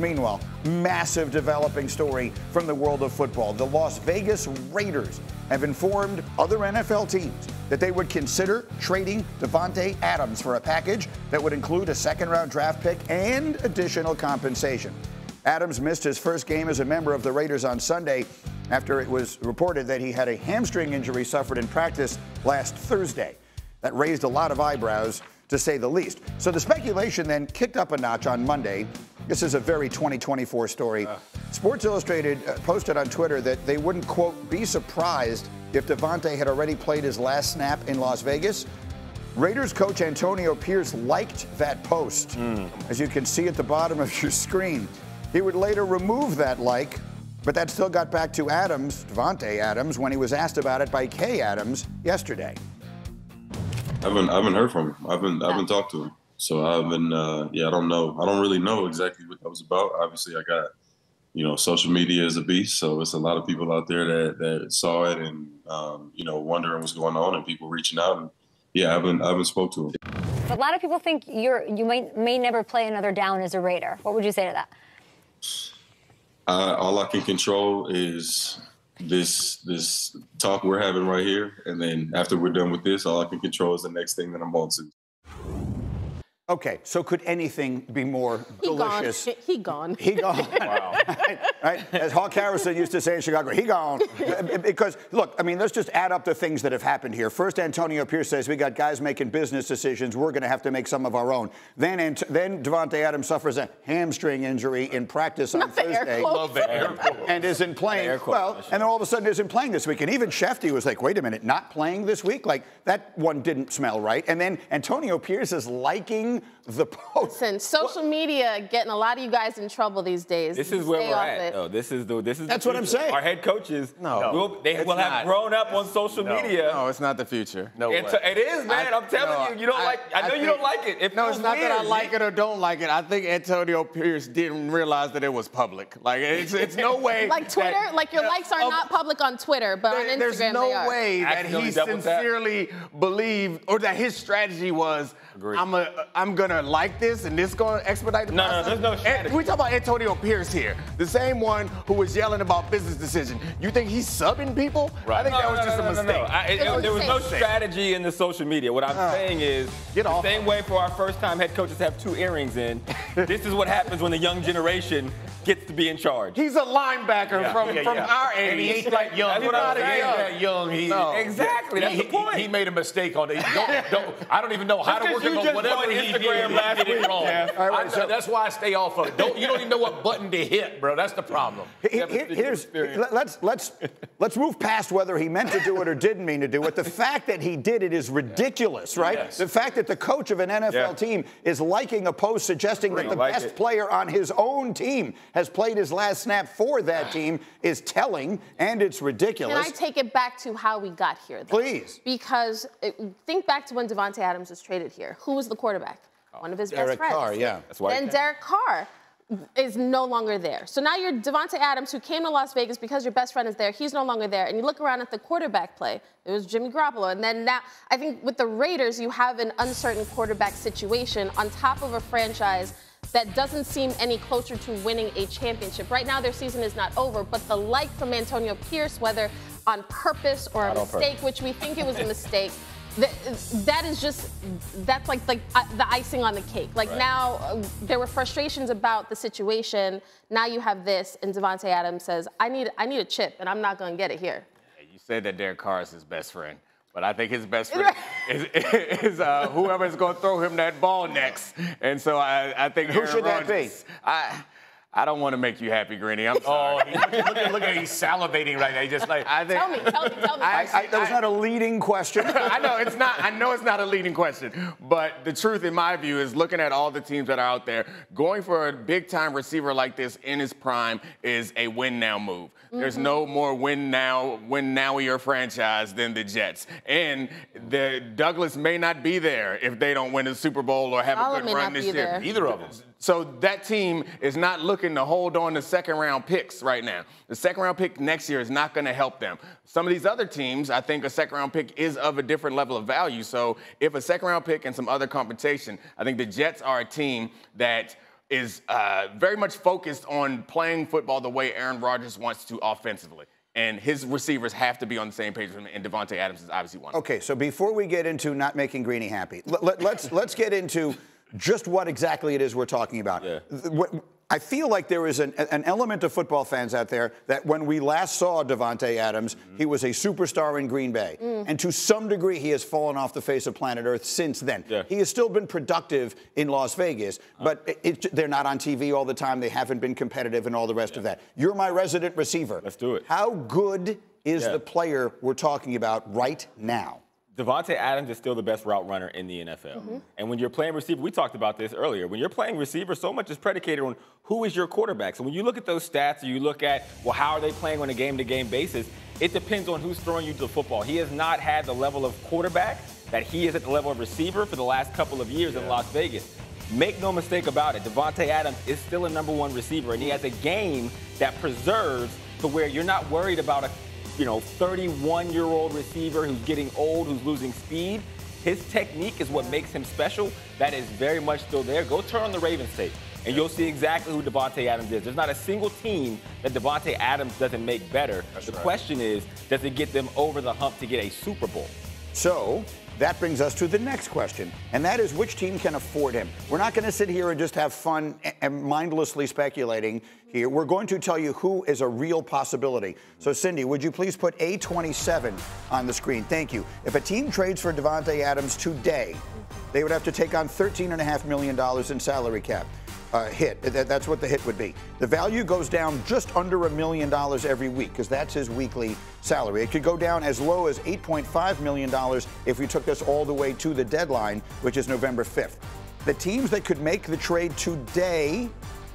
Meanwhile, massive developing story from the world of football. The Las Vegas Raiders have informed other NFL teams that they would consider trading Davante Adams for a package that would include a second-round draft pick and additional compensation. Adams missed his first game as a member of the Raiders on Sunday after it was reported that he had a hamstring injury suffered in practice last Thursday. That raised a lot of eyebrows, to say the least. So the speculation then kicked up a notch on Monday. This is a very 2024 story. Sports Illustrated posted on Twitter that they wouldn't, quote, be surprised if Davante had already played his last snap in Las Vegas. Raiders coach Antonio Pierce liked that post, as you can see at the bottom of your screen. He would later remove that like, but that still got back to Adams, Davante Adams, when he was asked about it by Kay Adams yesterday. I haven't heard from him. I haven't talked to him. So I haven't, I don't know. I don't really know exactly what that was about. Obviously, I got, social media is a beast. So it's a lot of people out there that saw it and, wondering what's going on and people reaching out. And I haven't spoke to him. A lot of people think you may never play another down as a Raider. What would you say to that? All I can control is this talk we're having right here, and then after we're done with this, all I can control is the next thing that I'm on to. Okay, so could anything be more delicious? He gone. He gone. Wow. right? As Hawk Harrison used to say in Chicago, he gone. Because, look, I mean, let's just add up the things that have happened here. First, Antonio Pierce says we got guys making business decisions. We're going to have to make some of our own. Then Davante Adams suffers a hamstring injury in practice on Thursday. And isn't playing. Well, and then all of a sudden isn't playing this week. And even Shefty was like, wait a minute, not playing this week? Like, that one didn't smell right. And then Antonio Pierce is liking the post. Listen, social media getting a lot of you guys in trouble these days. This is where we're at. No, this is That's what I'm saying. Our head coaches, they will have grown up on social media. No, it's not the future. No way. It is, man. I'm telling you, you don't like. I know you don't like it. It's not that I like it or don't like it. I think Antonio Pierce didn't realize that it was public. Like it's no way. Like Twitter, like your likes are not public on Twitter, but on Instagram there's no way that he sincerely believed or that his strategy was. Agreed. I'm gonna like this and this gonna expedite the process. No, there's no strategy. We talk about Antonio Pierce here, the same one who was yelling about business decisions. You think he's subbing people? Right. I think that was just a mistake. There was no strategy in the social media. What I'm saying is, the same way for our first-time head coaches have 2 earrings in, this is what happens when the young generation gets to be in charge. He's a linebacker from our age. And he ain't that young. That's what I'm saying. That young. Exactly. That's the point. He made a mistake on it. I don't even know how to work it, but whatever he did, he did it wrong. That's why I stay off of it. You don't even know what button to hit, bro. That's the problem. Let's move past whether he meant to do it or didn't mean to do it. The fact that he did it is ridiculous, right? Yes. The fact that the coach of an NFL team is liking a post suggesting that the best player on his own team has played his last snap for that team is telling, and it's ridiculous. Can I take it back to how we got here, though? Please. Because think back to when Davante Adams was traded here. Who was the quarterback? One of his best friends. Derek Carr, yeah. Then Derek Carr is no longer there. So now you're Davante Adams, who came to Las Vegas because your best friend is there. He's no longer there. And you look around at the quarterback play. It was Jimmy Garoppolo. And then now, I think with the Raiders, you have an uncertain quarterback situation on top of a franchise that doesn't seem any closer to winning a championship. Right now, their season is not over, but the like from Antonio Pierce, whether on purpose or a mistake, which we think it was a mistake, that's like the icing on the cake. Like now, there were frustrations about the situation. Now you have this, and Davante Adams says, I need a chip, and I'm not going to get it here. You said that Derek Carr is his best friend. But I think his best friend is whoever's going to throw him that ball next. And so I think who should that be? I don't want to make you happy, Greeny. I'm sorry. Look at he's salivating right now. He just like tell me. That was not a leading question. I know it's not. I know it's not a leading question. But the truth, in my view, is looking at all the teams that are out there, going for a big-time receiver like this in his prime is a win-now move. There's no more win-now-ier franchise than the Jets. And the Douglas may not be there if they don't win the Super Bowl or have a good run this year. Either of them. So that team is not looking to hold on to second-round picks right now. The second-round pick next year is not going to help them. Some of these other teams, I think a second-round pick is of a different level of value. So if a second-round pick and some other compensation, I think the Jets are a team that is very much focused on playing football the way Aaron Rodgers wants to offensively. And his receivers have to be on the same page with him, and Davante Adams is obviously one. Okay, so before we get into not making Greeny happy, let's get into just what exactly it is we're talking about. Yeah. I feel like there is an element of football fans out there that when we last saw Davante Adams, he was a superstar in Green Bay. And to some degree, he has fallen off the face of planet Earth since then. Yeah. He has still been productive in Las Vegas, but they're not on TV all the time. They haven't been competitive and all the rest of that. You're my resident receiver. Let's do it. How good is the player we're talking about right now? Davante Adams is still the best route runner in the NFL. And when you're playing receiver, we talked about this earlier, when you're playing receiver, so much is predicated on who is your quarterback. So when you look at those stats or you look at, well, how are they playing on a game-to-game basis, it depends on who's throwing you the football. He has not had the level of quarterback that he is at the level of receiver for the last couple of years in Las Vegas. Make no mistake about it, Davante Adams is still a #1 receiver, and he has a game that preserves to where you're not worried about a 31-year-old receiver who's getting old, who's losing speed. His technique is what makes him special. That is very much still there. Go turn on the Ravens tape, and you'll see exactly who Davante Adams is. There's not a single team that Davante Adams doesn't make better. The question is, does it get them over the hump to get a Super Bowl? So that brings us to the next question, and that is which team can afford him? We're not going to sit here and just have fun and mindlessly speculating here. We're going to tell you who is a real possibility. So, Cindy, would you please put A27 on the screen? Thank you. If a team trades for Davante Adams today, they would have to take on $13.5 million in salary cap. Hit. That's what the hit would be. The value goes down just under $1 million every week because that's his weekly salary. It could go down as low as $8.5 million if we took this all the way to the deadline, which is November 5th. The teams that could make the trade today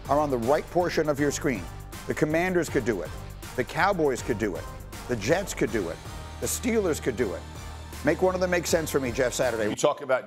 are on the right portion of your screen. The Commanders could do it. The Cowboys could do it. The Jets could do it. The Steelers could do it. Make one of them make sense for me, Jeff Saturday.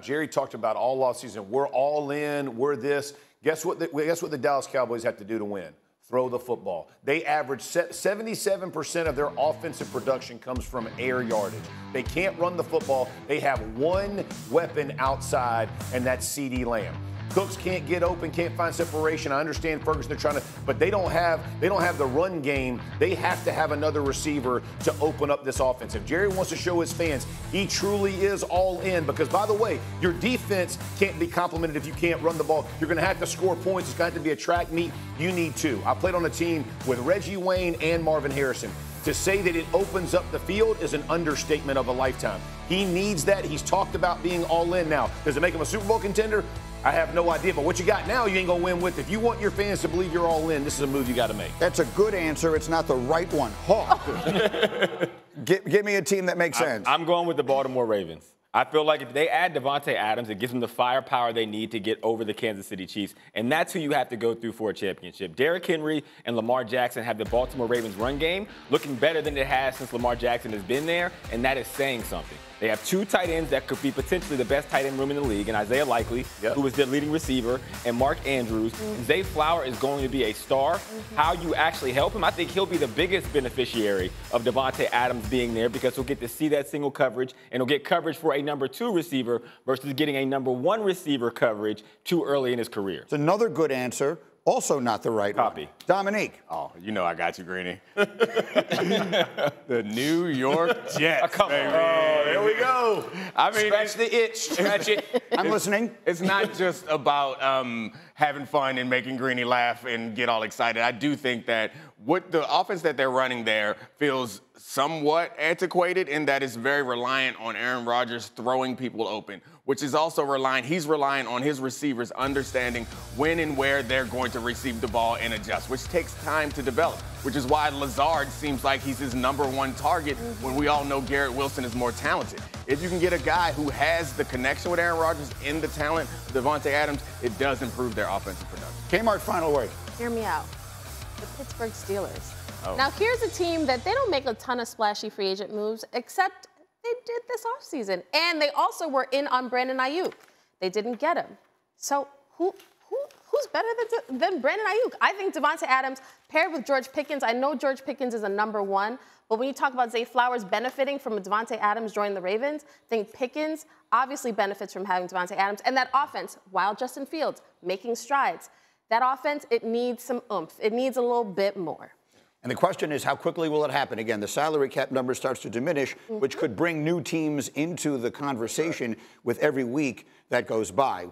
Jerry talked about all offseason. We're all in. We're this. Guess what the Dallas Cowboys have to do to win? Throw the football. They average 77% of their offensive production comes from air yardage. They can't run the football. They have one weapon outside, and that's CeeDee Lamb. Cooks can't get open, can't find separation. I understand Ferguson, they're trying to, but they don't have the run game. They have to have another receiver to open up this offense. If Jerry wants to show his fans he truly is all in, because by the way, your defense can't be complimented if you can't run the ball. You're going to have to score points. It's going to have to be a track meet. You need two. I played on a team with Reggie Wayne and Marvin Harrison. To say that it opens up the field is an understatement of a lifetime. He needs that. He's talked about being all in now. Does it make him a Super Bowl contender? I have no idea, but what you got now, you ain't going to win with. If you want your fans to believe you're all in, this is a move you got to make. That's a good answer. It's not the right one. Hawk. Give me a team that makes sense. I'm going with the Baltimore Ravens. I feel like if they add Davante Adams, it gives them the firepower they need to get over the Kansas City Chiefs, and that's who you have to go through for a championship. Derrick Henry and Lamar Jackson have the Baltimore Ravens run game looking better than it has since Lamar Jackson has been there, and that is saying something. They have two tight ends that could be potentially the best tight end room in the league, and Isaiah Likely, who is their leading receiver, and Mark Andrews. Zay Flower is going to be a star. How you actually help him, I think he'll be the biggest beneficiary of Davante Adams being there because he'll get to see that single coverage, and he'll get coverage for a #2 receiver versus getting a #1 receiver coverage too early in his career. It's another good answer. Also not the right Copy. one. Domonique. Oh, you know I got you, Greeny. The New York Jets, baby. Oh, there we go. I mean, Scratch the itch. Scratch it. I'm listening. It's not just about having fun and making Greeny laugh and get all excited. I do think that what the offense that they're running there feels somewhat antiquated in that it's very reliant on Aaron Rodgers throwing people open, which is also he's relying on his receivers understanding when and where they're going to receive the ball and adjust, which takes time to develop, which is why Lazard seems like he's his #1 target when we all know Garrett Wilson is more talented. If you can get a guy who has the connection with Aaron Rodgers and the talent, Davante Adams, it does improve their offensive production. Kmart, final word. Hear me out. The Pittsburgh Steelers. Now, here's a team that they don't make a ton of splashy free agent moves, except they did this offseason. And they also were in on Brandon Ayuk. They didn't get him. So who's better than Brandon Ayuk? I think Davante Adams paired with George Pickens. I know George Pickens is a #1, but when you talk about Zay Flowers benefiting from Davante Adams joining the Ravens, I think Pickens obviously benefits from having Davante Adams. And that offense, while Justin Fields making strides, That offense, it needs some oomph. It needs a little bit more. And the question is, how quickly will it happen? Again, the salary cap number starts to diminish, which could bring new teams into the conversation with every week that goes by.